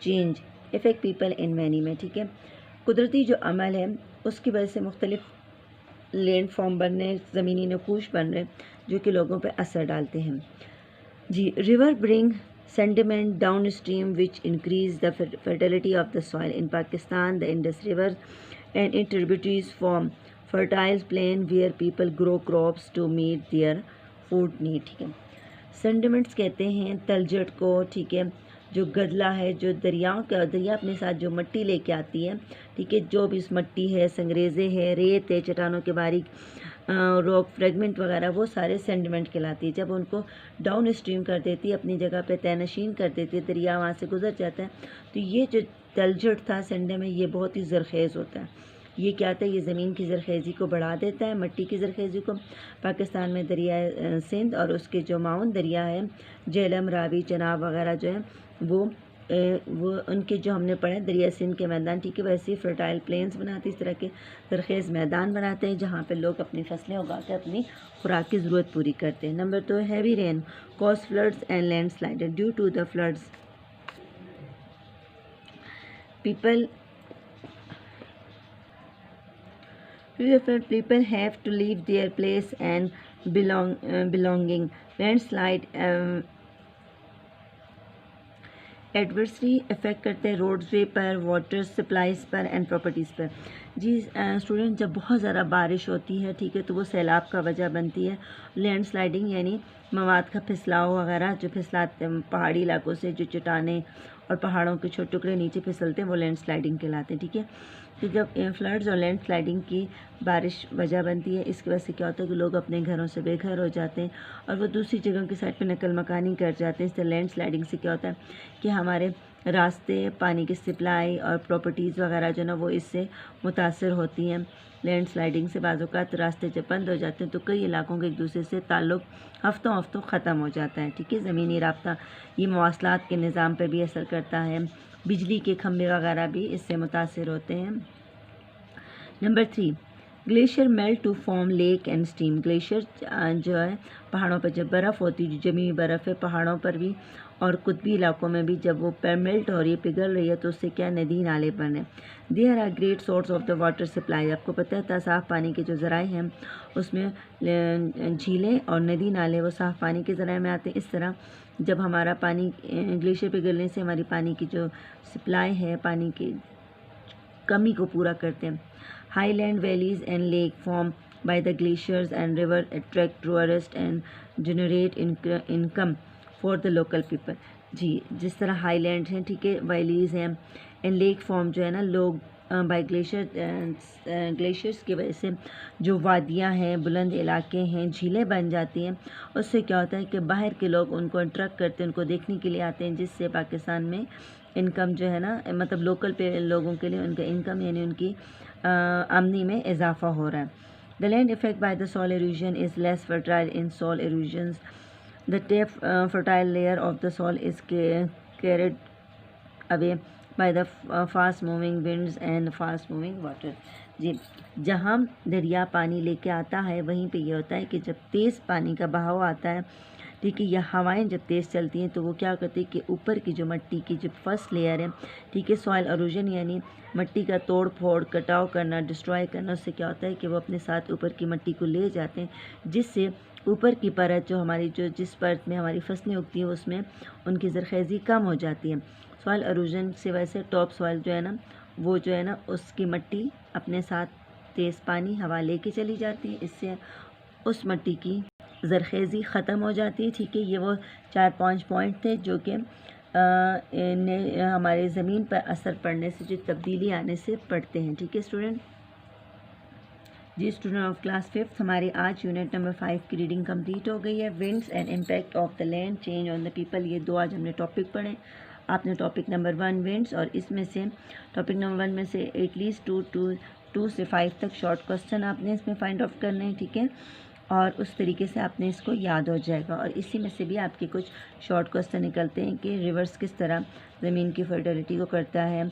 Change affect people in many میں، ٹھیک ہے، قدرتی جو عمل ہے اس کی وجہ سے مختلف لینڈ فارم بننے، زمینی نقوش بن رہے جو کہ لوگوں پہ اثر ڈالتے ہیں. جی river bring sediment downstream which increase the fertility of the soil. In Pakistan, the Indus River and its tributaries form fertile plain where people grow crops to meet their food need. ٹھیک ہے، سینڈیمنٹس کہتے ہیں تلجٹ کو، ٹھیک ہے، جو گدلا ہے، جو دریا اپنے ساتھ جو مٹی لے کے آتی ہے، ٹھیک ہے، جو بھی اس مٹی ہے، سنگریزے ہے، ریت ہے، چٹانوں کے باریک راک فریگمنٹ وغیرہ، وہ سارے سینڈیمنٹ کہلاتی ہے. جب ان کو ڈاؤن اسٹریم کر دیتی ہے، اپنی جگہ پہ طے نشین کر دیتی ہے، دریا وہاں سے گزر جاتا ہے، تو یہ جو تلجٹ تھا سینڈیمنٹ، یہ بہت ہی زرخیز ہوتا ہے. یہ کیا ہوتا ہے؟ یہ زمین کی زرخیزی کو بڑھا دیتا ہے، مٹی کی زرخیزی کو. پاکستان میں دریائے سندھ اور اس کے جو معاون دریا ہے، جہلم، راوی، چناب وغیرہ جو ہیں وہ ان کے جو ہم نے پڑھے دریا سندھ کے میدان، ٹھیک ہے، ویسے ہی فرٹائل پلینس بناتے، اس طرح کے زرخیز میدان بناتے ہیں جہاں پہ لوگ اپنی فصلیں اگا کے اپنی خوراک کی ضرورت پوری کرتے ہیں. Number 2، heavy rain cause floods and landslide. Due to the floods people have to leave their place and belonging. Landslide adversely affect کرتے ہیں روڈز وے پر، واٹر سپلائز پر اینڈ پراپرٹیز پر. جی اسٹوڈنٹ، جب بہت زیادہ بارش ہوتی ہے، ٹھیک ہے، تو وہ سیلاب کا وجہ بنتی ہے. لینڈ سلائڈنگ یعنی مواد کا پھسلاؤ وغیرہ، جو پھسلاتے ہیں پہاڑی علاقوں سے، جو چٹانیں اور پہاڑوں کے چھوٹے ٹکڑے نیچے پھسلتے ہیں، وہ لینڈ سلائڈنگ کہلاتے ہیں. ٹھیک ہے، تو جب فلڈز اور لینڈ سلائڈنگ کی بارش وجہ بنتی ہے، اس کی وجہ سے کیا ہوتا ہے کہ لوگ اپنے گھروں سے بے گھر ہو جاتے ہیں اور وہ دوسری جگہوں کی سائڈ پہ نقل مکانی کر جاتے ہیں. اس طرح لینڈ سلائڈنگ سے کیا ہوتا ہے کہ ہمارے راستے، پانی کی سپلائی اور پراپرٹیز وغیرہ جو نا وہ اس سے متاثر ہوتی ہیں. لینڈ سلائڈنگ سے بعض اوقات راستے جب بند ہو جاتے ہیں تو کئی علاقوں کے ایک دوسرے سے تعلق ہفتوں ختم ہو جاتا ہے. ٹھیک ہے، زمینی رابطہ، یہ مواصلات کے نظام پہ بھی اثر کرتا ہے. بجلی کے کھمبے وغیرہ بھی اس سے متاثر ہوتے ہیں. Number 3، glacier melt to form lake and stream. Glacier جو ہے پہاڑوں پر جب برف ہوتی ہے، جو جمی ہوئی برف ہے پہاڑوں پر بھی اور قطبی علاقوں میں بھی، جب وہ میلٹ ہو رہی ہے، پگھل رہی ہے، تو اس سے کیا ندی نالے بنے. There are great source of the water supply. آپ کو پتہ ہے صاف پانی کے جو ذرائع ہیں اس میں جھیلیں اور ندی نالے وہ صاف پانی کے ذرائع میں آتے ہیں. اس طرح جب ہمارا پانی گلیشیئر پگھلنے سے ہماری پانی کی جو سپلائی ہے، پانی کی کمی کو پورا کرتے ہیں. Highland valleys and lake form by the glaciers and river attract tourist and generate income for the local people. جی جس طرح ہائی لینڈ ہیں، ٹھیک ہے، ویلیز ہیں، اینڈ لیک فارم جو ہے نا، لوگ بائی گلیشیئرس کی وجہ سے جو وادیاں ہیں، بلند علاقے ہیں، جھیلیں بن جاتی ہیں. اس سے کیا ہوتا ہے کہ باہر کے لوگ ان کو انٹریکٹ کرتے ہیں، ان کو دیکھنے کے لیے آتے ہیں، جس سے پاکستان میں انکم جو ہے نا، مطلب لوکل پہ لوگوں کے لیے ان کا انکم یعنی ان کی آمدنی میں اضافہ ہو رہا ہے. دا لینڈ افیکٹ بائی دا سال ایروژن از لیس فرٹائل ان سال ایروژنز. The tough fertile layer of the soil is carried away by the fast moving winds and fast moving water. جی جہاں دریا پانی لے کے آتا ہے وہیں پہ یہ ہوتا ہے کہ جب تیز پانی کا بہاؤ آتا ہے، ٹھیک ہے، یا ہوائیں جب تیز چلتی ہیں تو وہ کیا کرتی ہے کہ اوپر کی جو مٹی کی جو فرسٹ لیئر ہے، ٹھیک ہے، سوائل اروژن یعنی مٹی کا توڑ پھوڑ، کٹاؤ کرنا، ڈسٹرائے کرنا. اس سے کیا ہوتا ہے کہ وہ اپنے ساتھ اوپر کی مٹی کو لے جاتے ہیں، جس سے اوپر کی پرت جو ہماری جس پرت میں ہماری فصلیں اگتی ہیں اس میں ان کی زرخیزی کم ہو جاتی ہے. سوائل اروژن سے ویسے ٹاپ سوائل جو ہے نا، وہ جو ہے نا اس کی مٹی اپنے ساتھ تیز پانی ہوا لے کے چلی جاتی ہے، اس سے اس مٹی کی زرخیزی ختم ہو جاتی ہے. ٹھیک ہے، یہ وہ 4-5 پوائنٹ تھے جو کہ ہمارے زمین پر اثر پڑنے سے، جو تبدیلی آنے سے پڑتے ہیں. ٹھیک ہے اسٹوڈنٹ، جی اسٹوڈنٹ آف کلاس 5 ہماری آج یونٹ نمبر 5 کی ریڈنگ کمپلیٹ ہو گئی ہے. Winds and impact of the land change on the people, یہ 2 آج ہم نے ٹاپک پڑھے. آپ نے ٹاپک نمبر 1 ونڈس، اور اس میں سے ٹاپک نمبر 1 میں سے ایٹ لیسٹ 2 سے 5 تک شارٹ کوسچن آپ نے اس میں فائنڈ آؤٹ کرنے ہیں. ٹھیک ہے، اور اس طریقے سے آپ نے اس کو یاد ہو جائے گا. اور اسی میں سے بھی آپ کے کچھ شارٹ کوسچن نکلتے ہیں کہ ریورس کس طرح زمین کی فرٹیلٹی کو کرتا ہے،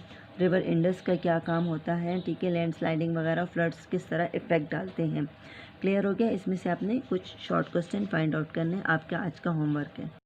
ریور انڈس کا کیا کام ہوتا ہے، ٹھیک ہے، لینڈ سلائڈنگ وغیرہ، فلڈس کس طرح افیکٹ ڈالتے ہیں. کلیئر ہو گیا؟ اس میں سے آپ نے کچھ شارٹ کوسچن فائنڈ آؤٹ کرنے، آپ کا آج کا ہوم ورک ہے.